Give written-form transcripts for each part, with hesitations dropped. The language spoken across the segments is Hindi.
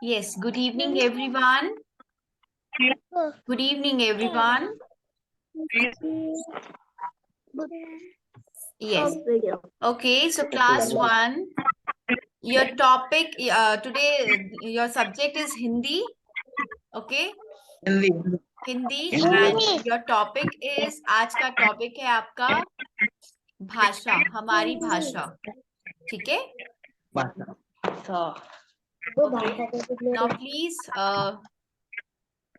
Yes, good evening, everyone. Good evening, everyone. Yes. Okay, so class one, your topic today, your subject is Hindi. Okay, Hindi Hindi, Hindi and your topic is, आज का टॉपिक है आपका भाषा, हमारी भाषा. ठीक है? Okay. Now please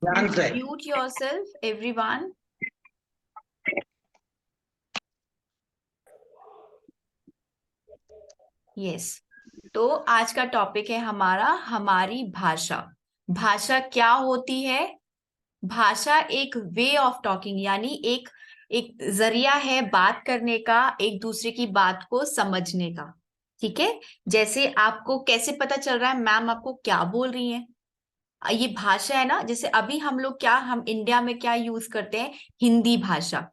ध्यान से mute yourself, everyone. Yes. तो आज का टॉपिक है हमारा हमारी भाषा. भाषा क्या होती है? भाषा एक वे ऑफ टॉकिंग, यानी एक एक जरिया है बात करने का, एक दूसरे की बात को समझने का. ठीक है? जैसे आपको कैसे पता चल रहा है मैम आपको क्या बोल रही हैं? ये भाषा है ना. जैसे अभी हम लोग हम इंडिया में क्या यूज करते हैं? हिंदी भाषा.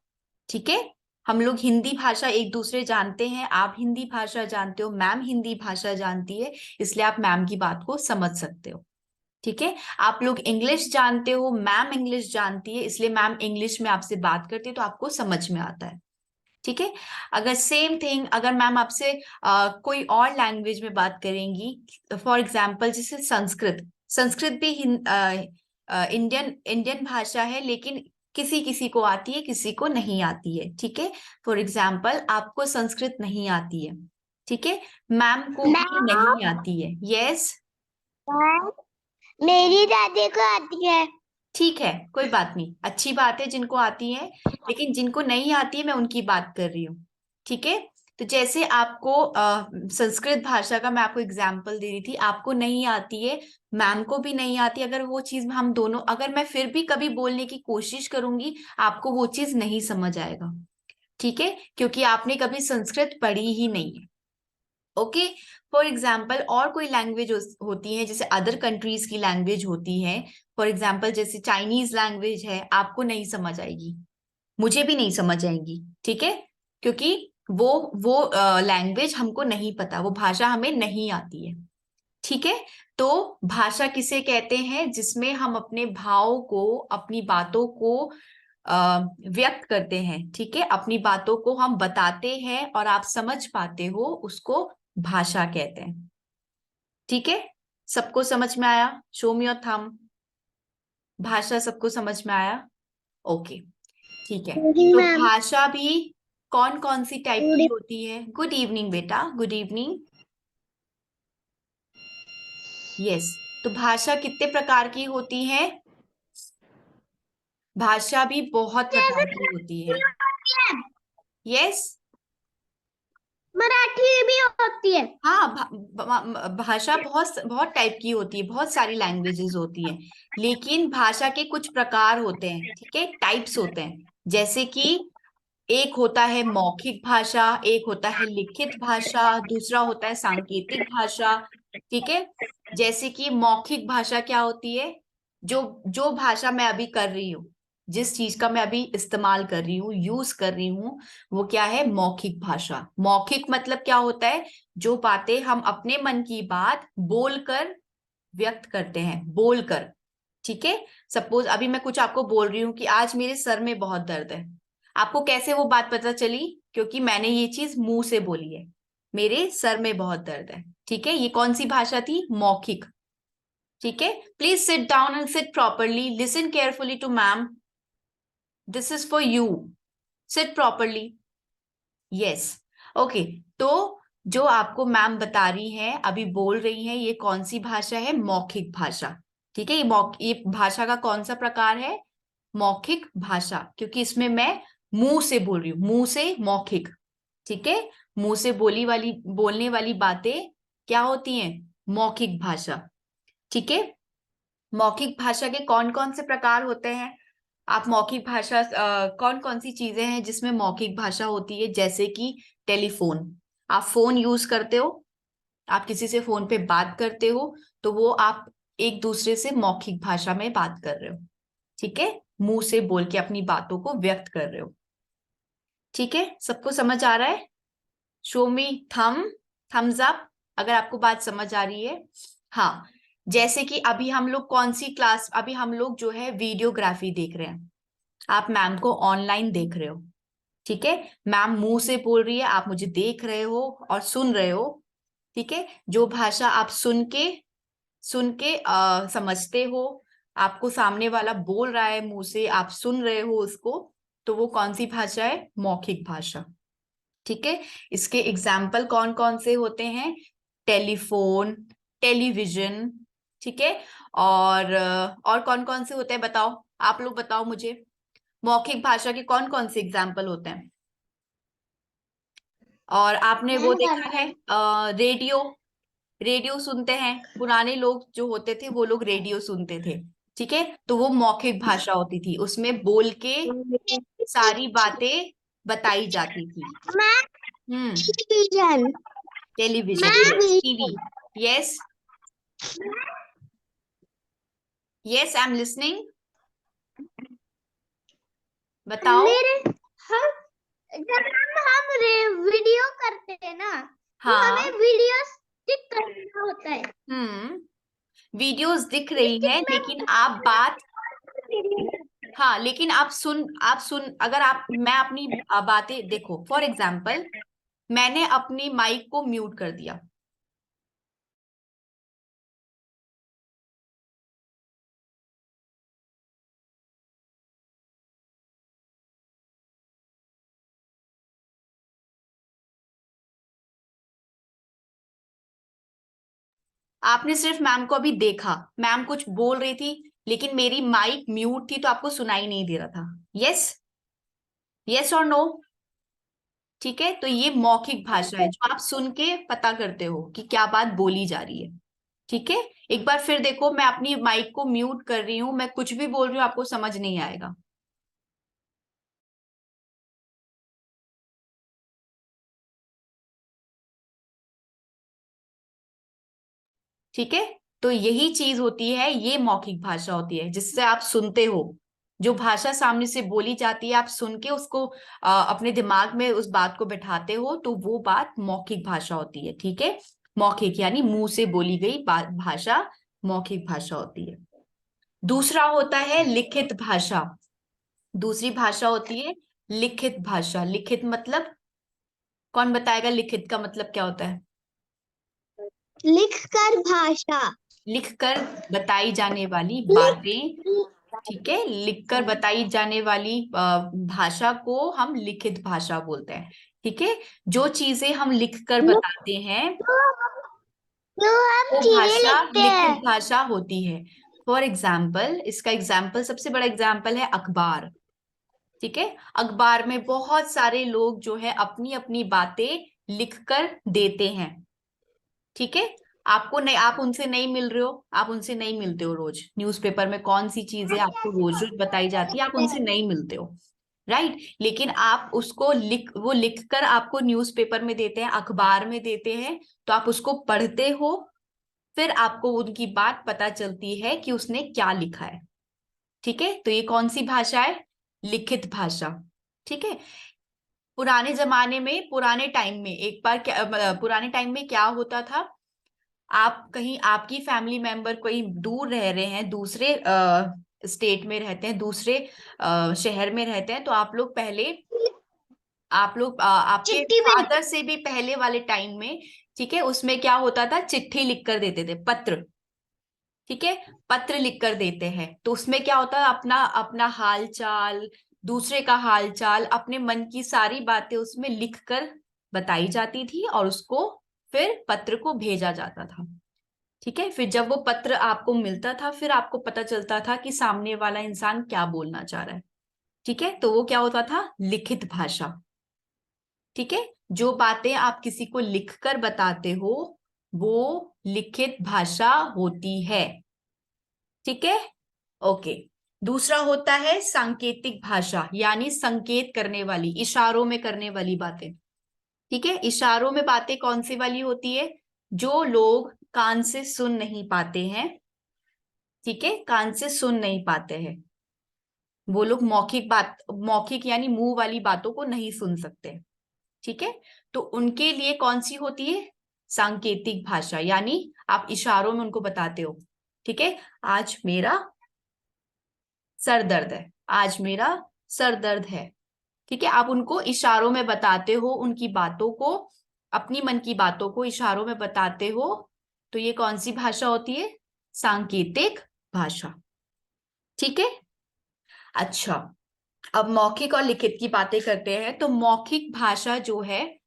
ठीक है? हम लोग हिंदी भाषा एक दूसरे जानते हैं. आप हिंदी भाषा जानते हो, मैम हिंदी भाषा जानती है, इसलिए आप मैम की बात को समझ सकते हो. ठीक है? आप लोग इंग्लिश जानते हो, मैम इंग्लिश जानती है, इसलिए मैम इंग्लिश में आपसे बात करती है तो आपको समझ में आता है. ठीक है? अगर सेम थिंग, अगर मैम आपसे कोई और लैंग्वेज में बात करेंगी, फॉर एग्जाम्पल जैसे संस्कृत. संस्कृत भी इंडियन इंडियन भाषा है, लेकिन किसी किसी को आती है, किसी को नहीं आती है. ठीक है? फॉर एग्जाम्पल आपको संस्कृत नहीं आती है. ठीक है? मैम को भी नहीं आती है. यस, मेरी दादी को आती है. ठीक है, कोई बात नहीं, अच्छी बात है जिनको आती है, लेकिन जिनको नहीं आती है मैं उनकी बात कर रही हूँ. ठीक है? तो जैसे आपको संस्कृत भाषा का मैं आपको एग्जाम्पल दे रही थी, आपको नहीं आती है, मैम को भी नहीं आती. अगर वो चीज हम दोनों, अगर मैं फिर भी कभी बोलने की कोशिश करूंगी, आपको वो चीज नहीं समझ आएगा. ठीक है? क्योंकि आपने कभी संस्कृत पढ़ी ही नहीं है. ओके. फॉर एग्जाम्पल और कोई लैंग्वेज होती है, जैसे अदर कंट्रीज की लैंग्वेज होती है. फॉर एग्जाम्पल जैसे चाइनीज लैंग्वेज है, आपको नहीं समझ आएगी, मुझे भी नहीं समझ आएगी. ठीक है? क्योंकि वो लैंग्वेज हमको नहीं पता, वो भाषा हमें नहीं आती है. ठीक है? तो भाषा किसे कहते हैं? जिसमें हम अपने भाव को, अपनी बातों को व्यक्त करते हैं. ठीक है? अपनी बातों को हम बताते हैं और आप समझ पाते हो, उसको भाषा कहते हैं. ठीक है? सबको समझ में आया? Show me your thumb. भाषा सबको समझ में आया? ओके, ठीक है. तो भाषा भी कौन कौन सी टाइप की होती है? गुड इवनिंग बेटा, गुड इवनिंग. यस. तो भाषा कितने प्रकार की होती है? भाषा भी बहुत प्रकार की होती है. यस. मराठी भी होती है. हाँ, भाषा बहुत बहुत टाइप की होती है, बहुत सारी लैंग्वेजेस होती हैं, लेकिन भाषा के कुछ प्रकार होते हैं. ठीक है? टाइप्स होते हैं. जैसे कि एक होता है मौखिक भाषा, एक होता है लिखित भाषा, दूसरा होता है सांकेतिक भाषा. ठीक है? जैसे कि मौखिक भाषा क्या होती है? जो जो भाषा मैं अभी कर रही हूँ, जिस चीज का मैं अभी इस्तेमाल कर रही हूँ, यूज कर रही हूँ, वो क्या है? मौखिक भाषा. मौखिक मतलब क्या होता है? जो बातें हम अपने मन की बात बोलकर व्यक्त करते हैं, बोलकर. ठीक है? सपोज अभी मैं कुछ आपको बोल रही हूँ कि आज मेरे सर में बहुत दर्द है. आपको कैसे वो बात पता चली? क्योंकि मैंने ये चीज मुंह से बोली है, मेरे सर में बहुत दर्द है. ठीक है? ये कौन सी भाषा थी? मौखिक. ठीक है? Please sit down and sit properly. Listen carefully to ma'am. This is for you. Sit properly. Yes. Okay. तो जो आपको मैम बता रही हैं, अभी बोल रही हैं, ये कौन सी भाषा है? मौखिक भाषा. ठीक है? ये भाषा का कौन सा प्रकार है? मौखिक भाषा. क्योंकि इसमें मैं मुंह से बोल रही हूँ, मुंह से. मौखिक. ठीक है? मुंह से बोलने वाली बातें क्या होती हैं? मौखिक भाषा. ठीक है? मौखिक भाषा के कौन कौन से प्रकार होते हैं? आप मौखिक भाषा, कौन कौन सी चीजें हैं जिसमें मौखिक भाषा होती है? जैसे कि टेलीफोन. आप फोन यूज करते हो, आप किसी से फोन पे बात करते हो, तो वो आप एक दूसरे से मौखिक भाषा में बात कर रहे हो. ठीक है? मुंह से बोल के अपनी बातों को व्यक्त कर रहे हो. ठीक है? सबको समझ आ रहा है? शो मी थम्स अप अगर आपको बात समझ आ रही है. हाँ. जैसे कि अभी हम लोग कौन सी क्लास, अभी हम लोग जो है वीडियोग्राफी देख रहे हैं, आप मैम को ऑनलाइन देख रहे हो, ठीक है। मैम मुंह से बोल रही है, आप मुझे देख रहे हो और सुन रहे हो, ठीक है। जो भाषा आप सुन के समझते हो, आपको सामने वाला बोल रहा है मुंह से, आप सुन रहे हो उसको, तो वो कौन सी भाषा है? मौखिक भाषा, ठीक है। इसके एग्जाम्पल कौन कौन से होते हैं? टेलीफोन, टेलीविजन, ठीक है। और कौन कौन से होते हैं बताओ, आप लोग बताओ मुझे, मौखिक भाषा के कौन कौन से एग्जाम्पल होते हैं? और आपने वो देखा है रेडियो, रेडियो सुनते हैं, पुराने लोग जो होते थे वो लोग रेडियो सुनते थे, ठीक है। तो वो मौखिक भाषा होती थी, उसमें बोल के सारी बातें बताई जाती थी। हम्म। Television. Television, yes, TV, yes, yes, I am listening, बताओ। मेरे हम जब हम वीडियो करते हैं ना, तो हाँ, हमें वीडियो स्टिक करना होता है। वीडियोस दिख रही लेकिन हैं, लेकिन आप बात, हाँ, लेकिन आप सुन अगर आप, मैं अपनी बातें देखो, फॉर एग्जाम्पल मैंने अपनी माइक को म्यूट कर दिया, आपने सिर्फ मैम को अभी देखा, मैम कुछ बोल रही थी लेकिन मेरी माइक म्यूट थी तो आपको सुनाई नहीं दे रहा था, यस, यस और नो, ठीक है। तो ये मौखिक भाषा है जो आप सुन के पता करते हो कि क्या बात बोली जा रही है, ठीक है। एक बार फिर देखो, मैं अपनी माइक को म्यूट कर रही हूं, मैं कुछ भी बोल रही हूँ आपको समझ नहीं आएगा, ठीक है। तो यही चीज होती है, ये मौखिक भाषा होती है जिससे आप सुनते हो, जो भाषा सामने से बोली जाती है आप सुन के उसको अपने दिमाग में उस बात को बैठाते हो, तो वो बात मौखिक भाषा होती है, ठीक है। मौखिक यानी मुंह से बोली गई भाषा मौखिक भाषा होती है। दूसरा होता है लिखित भाषा, दूसरी भाषा होती है लिखित भाषा। लिखित मतलब, कौन बताएगा लिखित का मतलब क्या होता है? लिखकर भाषा। लिखकर बताई जाने वाली बातें, ठीक है, लिखकर बताई जाने वाली भाषा को हम लिखित भाषा बोलते हैं, ठीक है। जो चीजें हम लिखकर बताते हैं जो हम वो चीजें भाषा लिखते लिखित हैं। भाषा होती है। फॉर एग्जाम्पल, इसका एग्जाम्पल, सबसे बड़ा एग्जाम्पल है अखबार, ठीक है। अखबार में बहुत सारे लोग जो है अपनी अपनी बातें लिखकर देते हैं, ठीक है। आपको नहीं, आप उनसे नहीं मिल रहे हो, आप उनसे नहीं मिलते हो रोज, न्यूज़पेपर में कौन सी चीजें आपको रोज रोज बताई जाती है, आप उनसे नहीं मिलते हो, राइट। लेकिन आप उसको वो लिख कर आपको न्यूज़पेपर में देते हैं, अखबार में देते हैं, तो आप उसको पढ़ते हो, फिर आपको उनकी बात पता चलती है कि उसने क्या लिखा है, ठीक है। तो ये कौन सी भाषा है? लिखित भाषा, ठीक है। पुराने जमाने में, पुराने टाइम में, एक बार क्या, पुराने टाइम में क्या होता था, आप कहीं, आपकी फैमिली मेंबर कोई दूर रह रहे हैं, दूसरे स्टेट में रहते हैं, दूसरे शहर में रहते हैं, तो आप लोग पहले, आप लोग आपके चिट्ठी में। फादर से भी पहले वाले टाइम में, ठीक है, उसमें क्या होता था, चिट्ठी लिख कर देते थे, पत्र, ठीक है, पत्र लिख कर देते हैं। तो उसमें क्या होता है, अपना अपना हाल चाल, दूसरे का हाल चाल, अपने मन की सारी बातें उसमें लिख कर बताई जाती थी और उसको फिर पत्र को भेजा जाता था, ठीक है। फिर जब वो पत्र आपको मिलता था, फिर आपको पता चलता था कि सामने वाला इंसान क्या बोलना चाह रहा है, ठीक है। तो वो क्या होता था, लिखित भाषा, ठीक है। जो बातें आप किसी को लिखकर बताते हो वो लिखित भाषा होती है, ठीक है, ओके। दूसरा होता है सांकेतिक भाषा, यानी संकेत करने वाली, इशारों में करने वाली बातें, ठीक है। इशारों में बातें कौन सी वाली होती है? जो लोग कान से सुन नहीं पाते हैं, ठीक है, कान से सुन नहीं पाते हैं, वो लोग मौखिक यानी मुंह वाली बातों को नहीं सुन सकते, ठीक है। तो उनके लिए कौन सी होती है? सांकेतिक भाषा, यानी आप इशारों में उनको बताते हो, ठीक है, आज मेरा सर दर्द है, आज मेरा सर दर्द है। ठीक है, आप उनको इशारों में बताते हो, उनकी बातों को, अपनी मन की बातों को इशारों में बताते हो। तो ये कौन सी भाषा होती है? सांकेतिक भाषा। ठीक है। अच्छा, अब मौखिक और लिखित की बातें करते हैं। तो मौखिक भाषा जो है,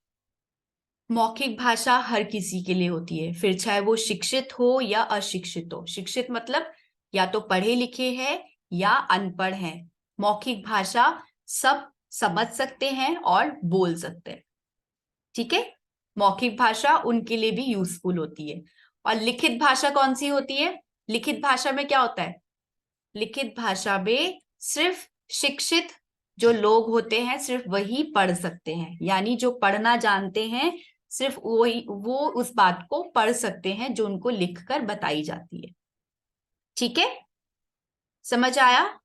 मौखिक भाषा हर किसी के लिए होती है, फिर चाहे वो शिक्षित हो या अशिक्षित हो। शिक्षित मतलब या तो पढ़े लिखे हैं या अनपढ़ हैं। मौखिक भाषा सब समझ सकते हैं और बोल सकते हैं। ठीक है, मौखिक भाषा उनके लिए भी यूजफुल होती है। और लिखित भाषा कौन सी होती है? लिखित भाषा में क्या होता है? लिखित भाषा में सिर्फ शिक्षित जो लोग होते हैं सिर्फ वही पढ़ सकते हैं, यानी जो पढ़ना जानते हैं सिर्फ वही, वो उस बात को पढ़ सकते हैं जो उनको लिखकर बताई जाती है। ठीक है, समझ आया?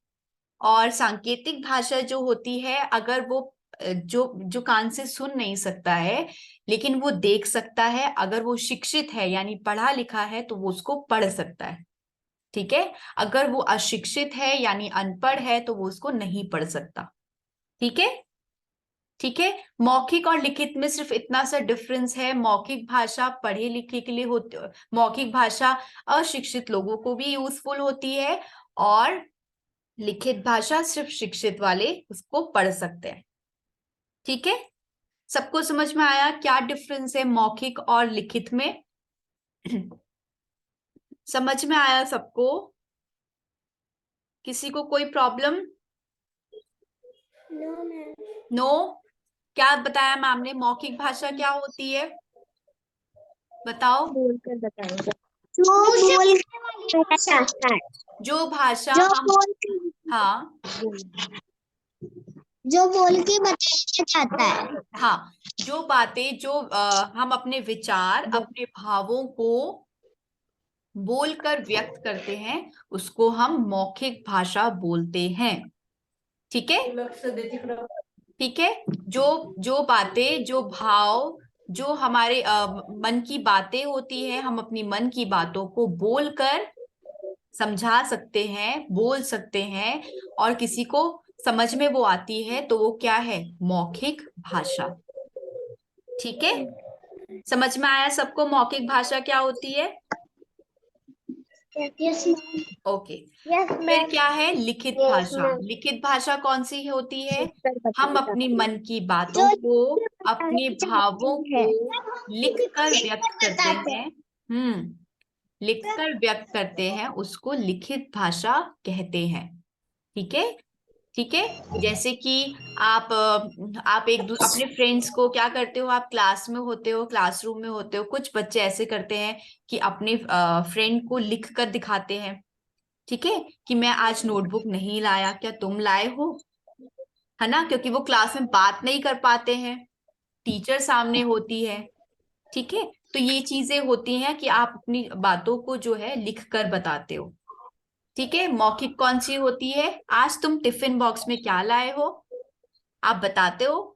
और सांकेतिक भाषा जो होती है, अगर वो जो जो कान से सुन नहीं सकता है लेकिन वो देख सकता है, अगर वो शिक्षित है यानी पढ़ा लिखा है तो वो उसको पढ़ सकता है। ठीक है, अगर वो अशिक्षित है यानी अनपढ़ है तो वो उसको नहीं पढ़ सकता। ठीक है। ठीक है, मौखिक और लिखित में सिर्फ इतना सा डिफरेंस है। मौखिक भाषा पढ़े लिखे के लिए होती, मौखिक भाषा अशिक्षित लोगों को भी यूजफुल होती है, और लिखित भाषा सिर्फ शिक्षित वाले उसको पढ़ सकते हैं। ठीक है, सबको समझ में आया क्या डिफरेंस है मौखिक और लिखित में? समझ में आया सबको? किसी को कोई प्रॉब्लम? नो? क्या बताया मैम ने? मौखिक भाषा क्या होती है बताओ? बोलकर बताएंगे। जो बोल के भाषा है, जो भाषा जो हम, बोल के हाँ जो बोल के बताया जाता है। हाँ, जो बातें जो हम अपने विचार, अपने भावों को बोलकर व्यक्त करते हैं उसको हम मौखिक भाषा बोलते हैं। ठीक है। ठीक है, जो जो बातें, जो भाव, जो हमारे मन की बातें होती है, हम अपनी मन की बातों को बोलकर समझा सकते हैं, बोल सकते हैं, और किसी को समझ में वो आती है तो वो क्या है? मौखिक भाषा। ठीक है, समझ में आया सबको मौखिक भाषा क्या होती है? Yes okay. फिर मैम। क्या है लिखित यस भाषा? मैम। लिखित भाषा कौन सी होती है? हम अपनी मन की जो बातों को, अपने बताना चाहते भावों को हैं लिखकर व्यक्त करते बताते हैं। लिखकर व्यक्त करते हैं, उसको लिखित भाषा कहते हैं। ठीक है। ठीक है, जैसे कि आप अपने फ्रेंड्स को क्या करते हो? आप क्लास में होते हो, क्लासरूम में होते हो, कुछ बच्चे ऐसे करते हैं कि अपने फ्रेंड को लिख कर दिखाते हैं। ठीक है, कि मैं आज नोटबुक नहीं लाया, क्या तुम लाए हो? है ना, क्योंकि वो क्लास में बात नहीं कर पाते हैं, टीचर सामने होती है। ठीक है, तो ये चीजें होती हैं कि आप अपनी बातों को जो है लिख कर बताते हो। ठीक है, मौखिक कौन सी होती है? आज तुम टिफिन बॉक्स में क्या लाए हो? आप बताते हो,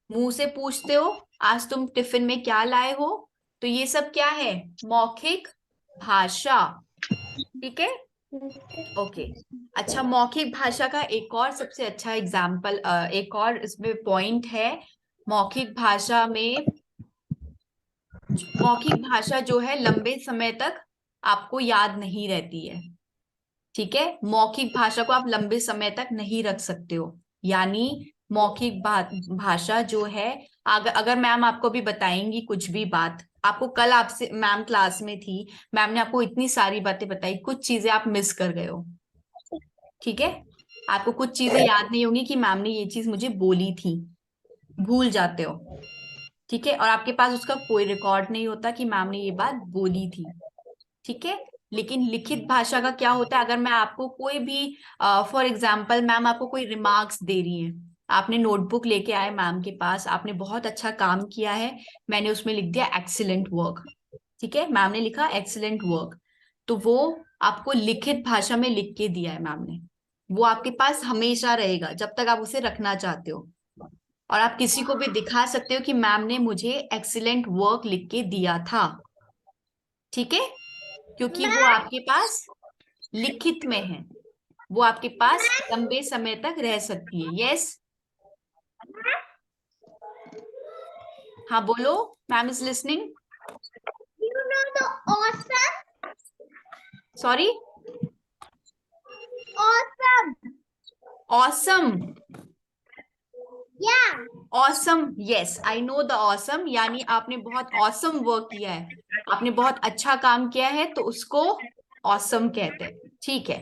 मुंह से पूछते हो, आज तुम टिफिन में क्या लाए हो? तो ये सब क्या है? मौखिक भाषा। ठीक है। ओके। अच्छा, मौखिक भाषा का एक और सबसे अच्छा एग्जाम्पल, एक और इसमें पॉइंट है। मौखिक भाषा में, मौखिक भाषा जो है लंबे समय तक आपको याद नहीं रहती है। ठीक है, मौखिक भाषा को आप लंबे समय तक नहीं रख सकते हो। यानी मौखिक भाषा जो है, अगर मैम आपको भी बताएंगी कुछ भी बात, आपको कल आपसे मैम क्लास में थी, मैम ने आपको इतनी सारी बातें बताई, कुछ चीजें आप मिस कर गए हो। ठीक है, आपको कुछ चीजें याद नहीं होंगी कि मैम ने ये चीज मुझे बोली थी, भूल जाते हो। ठीक है, और आपके पास उसका कोई रिकॉर्ड नहीं होता कि मैम ने ये बात बोली थी। ठीक है, लेकिन लिखित भाषा का क्या होता है? अगर मैं आपको कोई भी, फॉर एग्जाम्पल मैम आपको कोई रिमार्क्स दे रही हैं, आपने नोटबुक लेके आए मैम के पास, आपने बहुत अच्छा काम किया है, मैंने उसमें लिख दिया एक्सीलेंट वर्क। ठीक है, मैम ने लिखा एक्सीलेंट वर्क, तो वो आपको लिखित भाषा में लिख के दिया है मैम ने, वो आपके पास हमेशा रहेगा जब तक आप उसे रखना चाहते हो, और आप किसी को भी दिखा सकते हो कि मैम ने मुझे एक्सीलेंट वर्क लिख के दिया था। ठीक है, क्योंकि वो आपके पास लिखित में है, वो आपके पास लंबे समय तक रह सकती है। यस, हाँ बोलो, ma'am is listening. You know the awesome? Sorry, Awesome. Awesome. Yeah. Awesome, yes I know the awesome, यानी आपने बहुत ऑसम वर्क किया है, आपने बहुत अच्छा काम किया है, तो उसको ऑसम कहते हैं। ठीक है,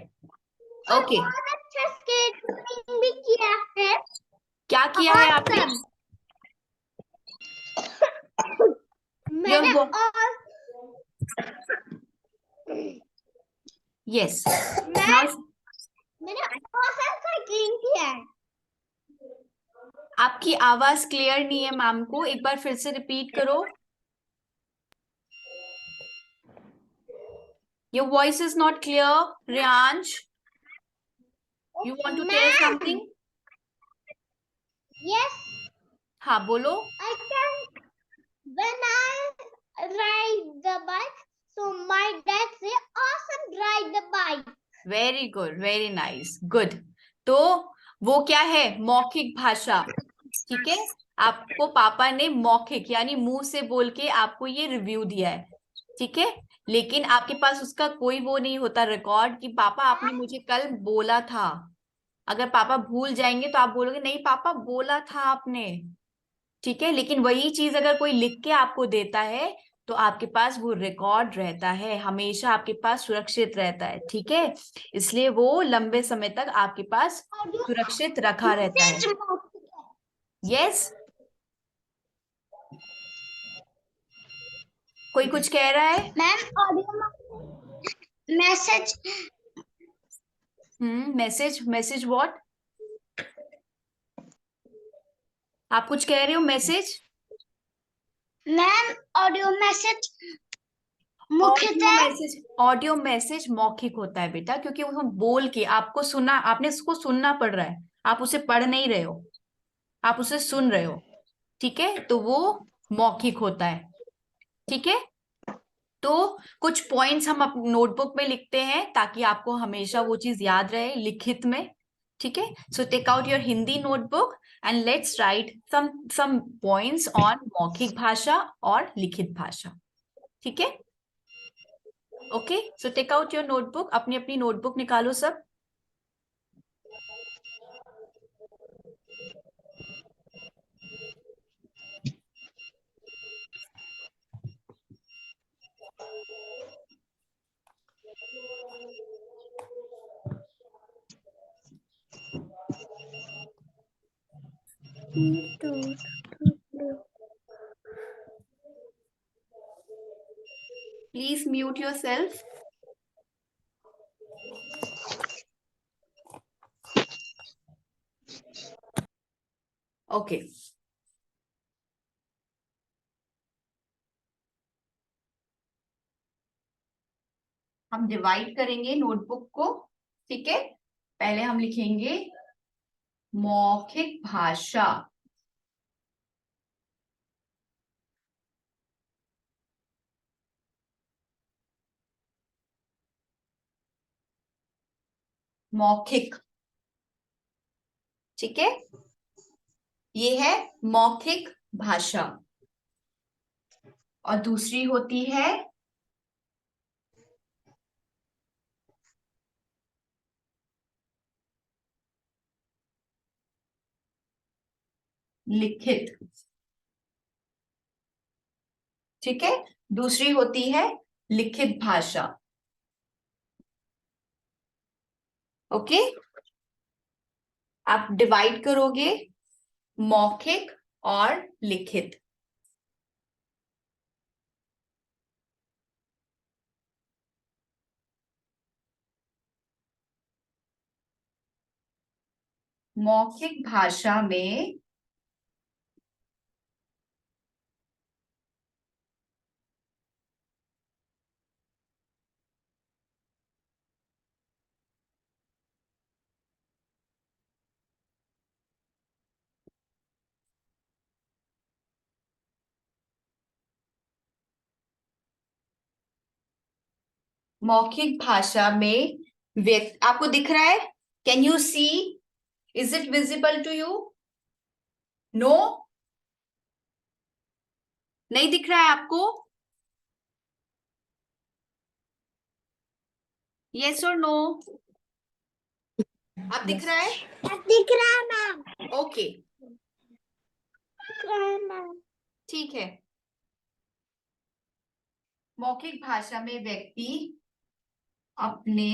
और ओके। बहुत अच्छा स्केटिंग भी किया है। क्या किया है आपने? Awesome. योर मैंने और यस, मैं नाउ मैंने awesome साइकिलिंग किया है। आपकी आवाज क्लियर नहीं है मैम को, एक बार फिर से रिपीट करो। Your voice is not clear, Riyansh, you want to tell ma'am, something? yes, हाँ बोलो। I can when I ride the bike. So my dad say, awesome, ride the bike. Very good, very nice, good. तो वो क्या है? मौखिक भाषा। ठीक है, आपको पापा ने मौखिक यानी मुंह से बोल के आपको ये रिव्यू दिया है। ठीक है, लेकिन आपके पास उसका कोई वो नहीं होता रिकॉर्ड कि पापा आपने मुझे कल बोला था। अगर पापा भूल जाएंगे तो आप बोलोगे नहीं पापा बोला था आपने। ठीक है, लेकिन वही चीज अगर कोई लिख के आपको देता है तो आपके पास वो रिकॉर्ड रहता है, हमेशा आपके पास सुरक्षित रहता है। ठीक है, इसलिए वो लंबे समय तक आपके पास सुरक्षित रखा रहता है। यस, कोई कुछ कह रहा है? Ma'am audio message message, message what? आप कुछ कह रहे हो? Message? Ma'am audio message audio मुख्यतः मैसेज, ऑडियो मैसेज मौखिक होता है बेटा, क्योंकि वो हम बोल के आपको सुना, आपने उसको सुनना पड़ रहा है, आप उसे पढ़ नहीं रहे हो, आप उसे सुन रहे हो। ठीक है, तो वो मौखिक होता है। ठीक है, तो कुछ पॉइंट्स हम अपनी नोटबुक में लिखते हैं ताकि आपको हमेशा वो चीज याद रहे लिखित में। ठीक है, so take out your Hindi notebook and let's write some points on मौखिक भाषा और लिखित भाषा। ठीक है, okay, so take out your notebook, अपनी अपनी नोटबुक निकालो सब। Please mute yourself. Okay, हम डिवाइड करेंगे नोटबुक को। ठीक है, पहले हम लिखेंगे मौखिक भाषा। मौखिक, ठीक है, ये है मौखिक भाषा। और दूसरी होती है लिखित। ठीक है, दूसरी होती है लिखित भाषा। ओके, आप डिवाइड करोगे मौखिक और लिखित। मौखिक भाषा में मौखिक भाषा में व्यक्ति, आपको दिख रहा है? Can you see? Is it visible to you? No, नहीं दिख रहा है आपको? यस और नो? आप दिख रहा है? अब दिख रहा है मैम। ओके, दिख रहा है मैम। ठीक है। मौखिक भाषा में व्यक्ति अपने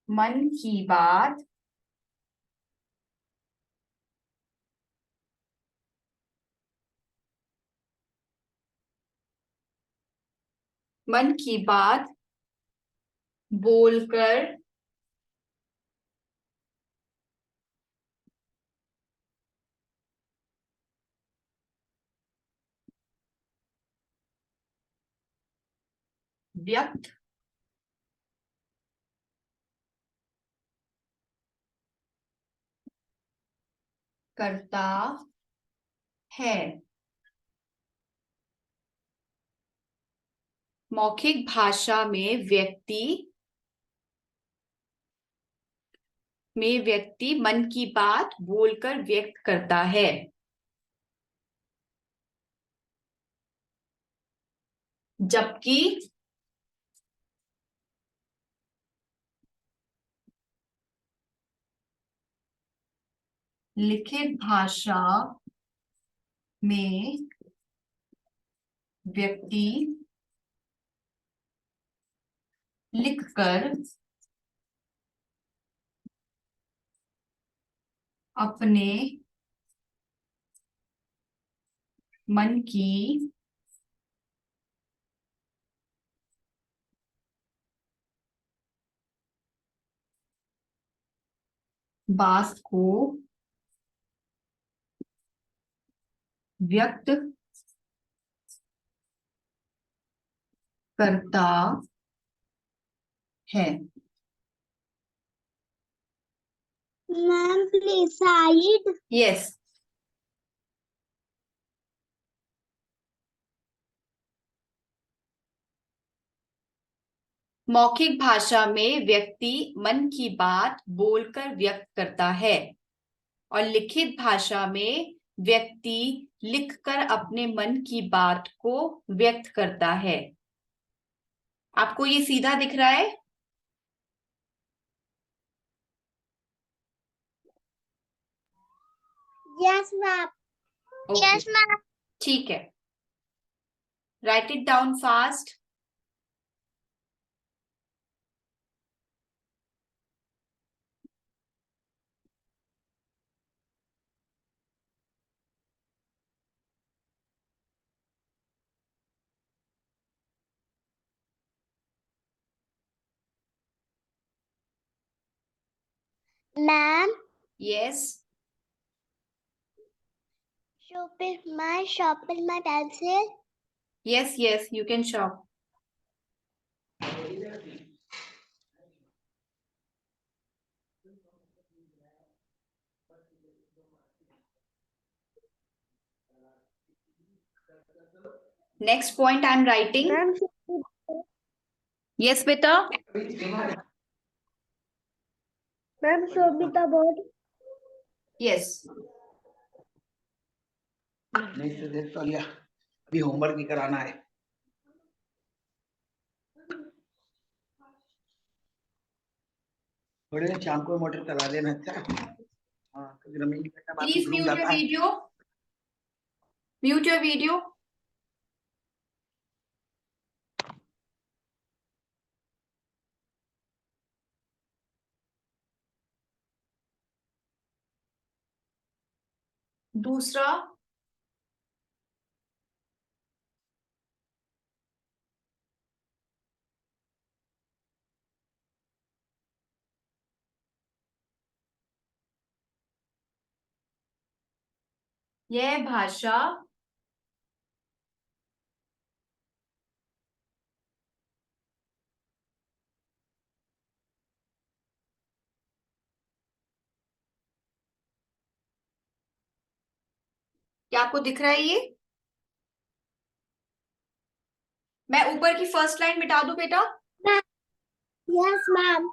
मन की बात मन की बात बोलकर व्यक्त करता है। मौखिक भाषा में व्यक्ति मन की बात बोलकर व्यक्त करता है, जबकि लिखित भाषा में व्यक्ति लिखकर अपने मन की बात को व्यक्त करता है। Ma'am please side. यस, मौखिक भाषा में व्यक्ति मन की बात बोलकर व्यक्त करता है और लिखित भाषा में व्यक्ति लिखकर अपने मन की बात को व्यक्त करता है। आपको ये सीधा दिख रहा है? Yes ma'am. Okay, yes ma'am. ठीक है। Write it down fast. Ma'am yes, sharpen my pencil. Yes, yes, you can shop. Next point I am writing. Ma'am yes बेटा। Ma'am show me the board. Yes, नहीं तो देख तो लिया, अभी होमवर्क भी कराना है। थोड़े दिन शाम को मोटर करा देना। अच्छा हाँ, क्योंकि रमेश बेटा बाद में प्लीज भूल म्यूट योर जाता है। Video, mute your video. दूसरा, यह भाषा क्या आपको दिख रहा है ये? मैं ऊपर की फर्स्ट लाइन मिटा दूं बेटा? Yes, ma'am.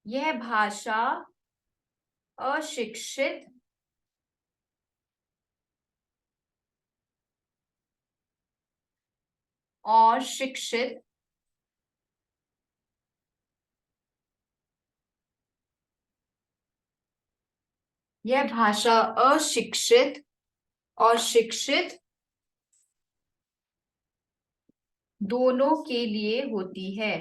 यह भाषा अशिक्षित और शिक्षित यह भाषा अशिक्षित और शिक्षित दोनों के लिए होती है।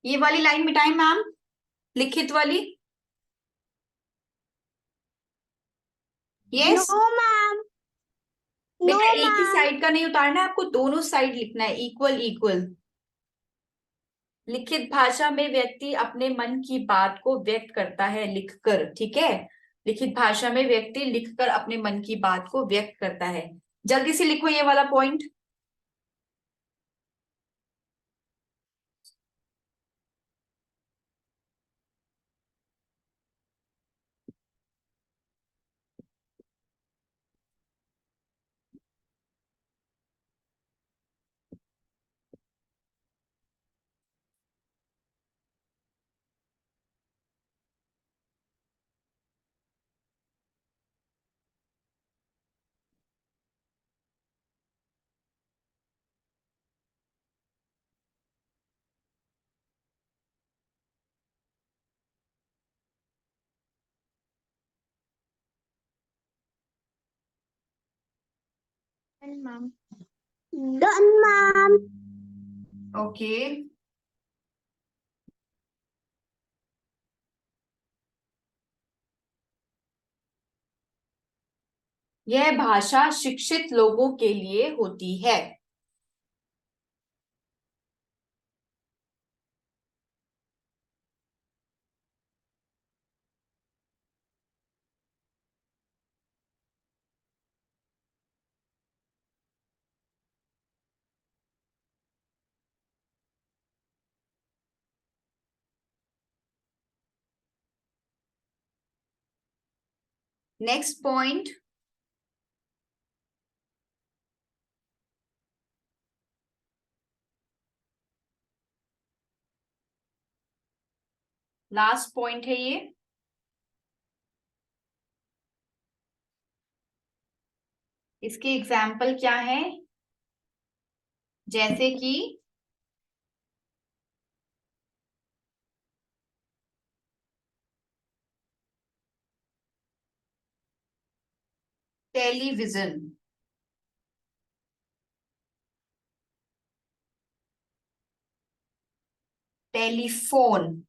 ये वाली लाइन मिटाएं मैम, लिखित वाली। Yes No, ma'am. No, बेटा, एक ही ma'am. साइड का नहीं उतारना है, आपको दोनों साइड लिखना है, इक्वल इक्वल। लिखित भाषा में व्यक्ति अपने मन की बात को व्यक्त करता है लिखकर, ठीक है? लिखित भाषा में व्यक्ति लिखकर अपने मन की बात को व्यक्त करता है। जल्दी से लिखो ये वाला point. Done, ma'am. Done, ma'am. Okay, यह भाषा शिक्षित लोगों के लिए होती है। नेक्स्ट पॉइंट, लास्ट पॉइंट है ये। इसके एग्जाम्पल क्या है? जैसे कि television, telephone,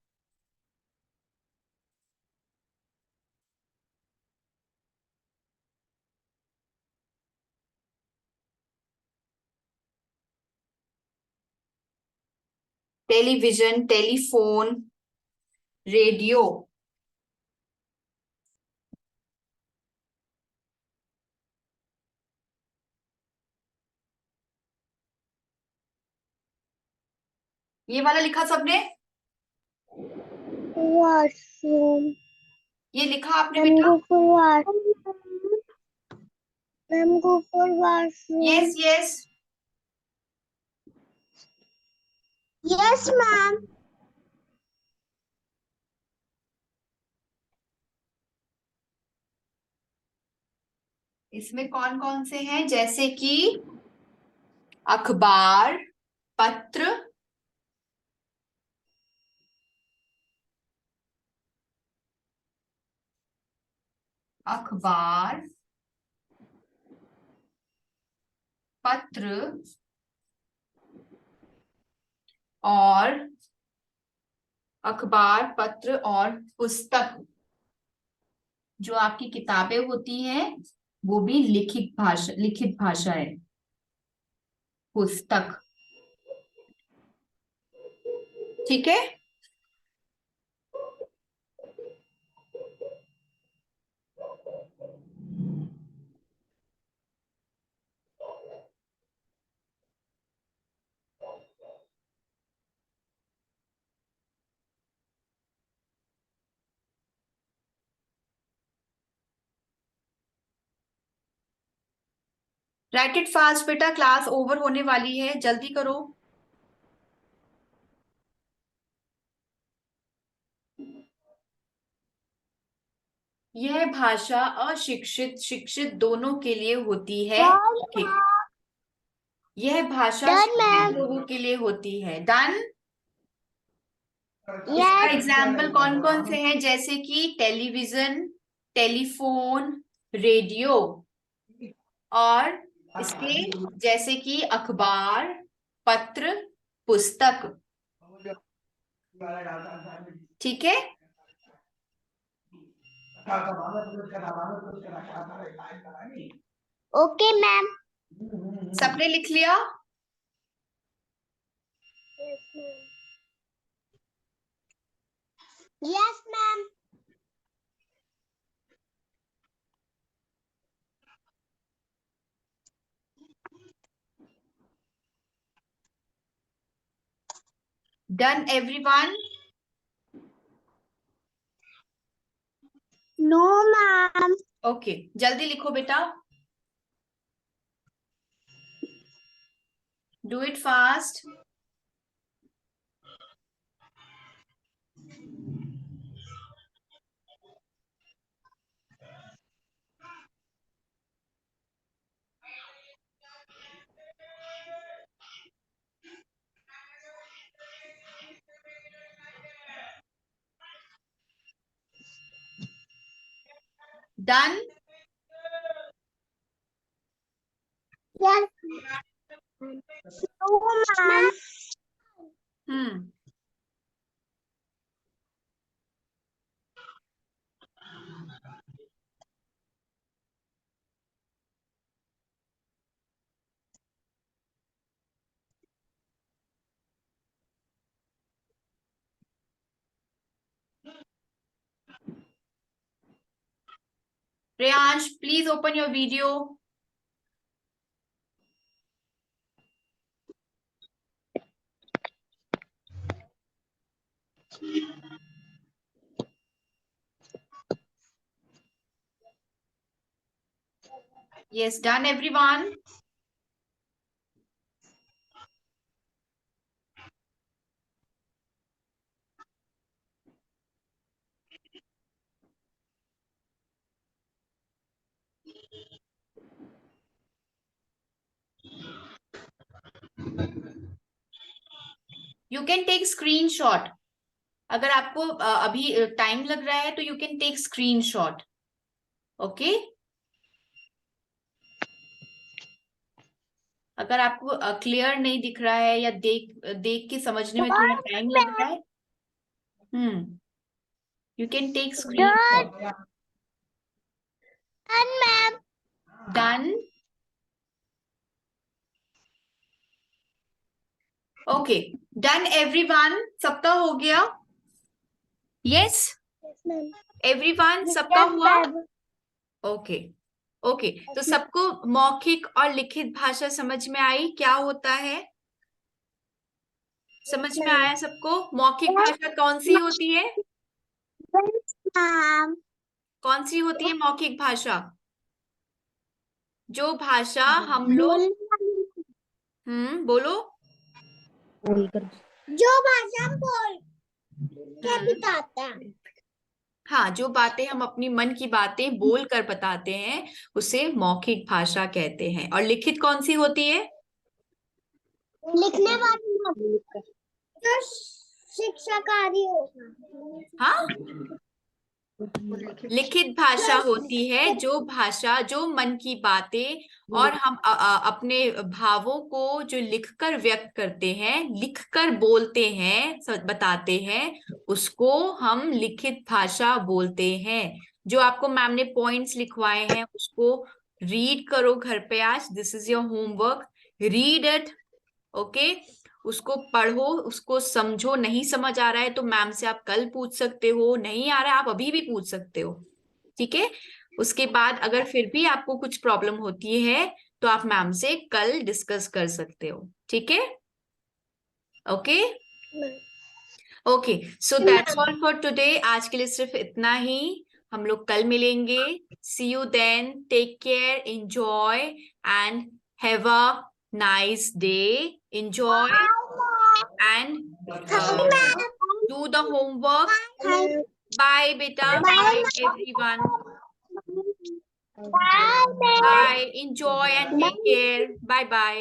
television, telephone, radio. ये वाला लिखा सबने? Washroom. ये लिखा आपने Ma'am, बेटा? go for washroom. Ma'am, go for washroom. Yes yes. Yes, ma'am. इसमें कौन कौन से हैं? जैसे कि अखबार, पत्र, अखबार, पत्र और अखबार, पत्र और पुस्तक, जो आपकी किताबें होती हैं वो भी लिखित भाषा है। पुस्तक, ठीक है। राइट इट फास्ट बेटा, क्लास ओवर होने वाली है, जल्दी करो। यह भाषा अशिक्षित शिक्षित दोनों के लिए होती है। ठीक, यह भाषा Done, शिक्षित ma'am. लोगों के लिए होती है। डन। इसका Yes. एग्जाम्पल कौन कौन से हैं? जैसे कि टेलीविजन, टेलीफोन, रेडियो, और इसके जैसे कि अखबार, पत्र, पुस्तक, ठीक है। Okay, ma'am. सबने लिख लिया? Yes, ma'am. Yes, ma'am. Done everyone? No, ma'am. Okay, जल्दी लिखो बेटा, do it fast. Done? Yes. No, ma'am. Hmm, Priyansh please open your video. Yes, done everyone? You can take screenshot. अगर आपको अभी टाइम लग रहा है तो you can take screenshot. Okay? अगर आपको क्लियर नहीं दिख रहा है या देख के समझने में थोड़ा टाइम लग रहा है, you can take screenshot. Done, ma'am. Done? Okay, done everyone? सबका हो गया? Yes? Yes, ma'am. Everyone? सबका Yes, हुआ? ma'am. ओके, ओके, तो सबको मौखिक और लिखित भाषा समझ में आई क्या होता है? समझ में आया सबको? मौखिक भाषा कौन सी होती है? Yes, ma'am. कौन सी होती है मौखिक भाषा? जो भाषा हम लोग बोलो। जो भाषा हम बोल के बताते हैं। हाँ, जो बातें हम अपनी मन की बातें बोल कर बताते हैं उसे मौखिक भाषा कहते हैं। और लिखित कौन सी होती है? लिखने वाली जो शिक्षाकारी होगा। हाँ, लिखित भाषा होती है जो भाषा, जो मन की बातें और हम अपने भावों को जो लिखकर व्यक्त करते हैं, लिखकर बोलते हैं, बताते हैं, उसको हम लिखित भाषा बोलते हैं। जो आपको मैम ने पॉइंट्स लिखवाए हैं उसको रीड करो घर पे आज। This is your homework, read it. Okay, उसको पढ़ो, उसको समझो। नहीं समझ आ रहा है तो मैम से आप कल पूछ सकते हो, नहीं आ रहा है आप अभी भी पूछ सकते हो, ठीक है। उसके बाद अगर फिर भी आपको कुछ प्रॉब्लम होती है तो आप मैम से कल डिस्कस कर सकते हो, ठीक है। Okay okay, so that's all for today. आज के लिए सिर्फ इतना ही, हम लोग कल मिलेंगे। See you then, take care, enjoy and have a nice day. Enjoy and do the homework. Bye, beta. Bye, everyone. Bye. Bye. Enjoy and take care. Bye bye.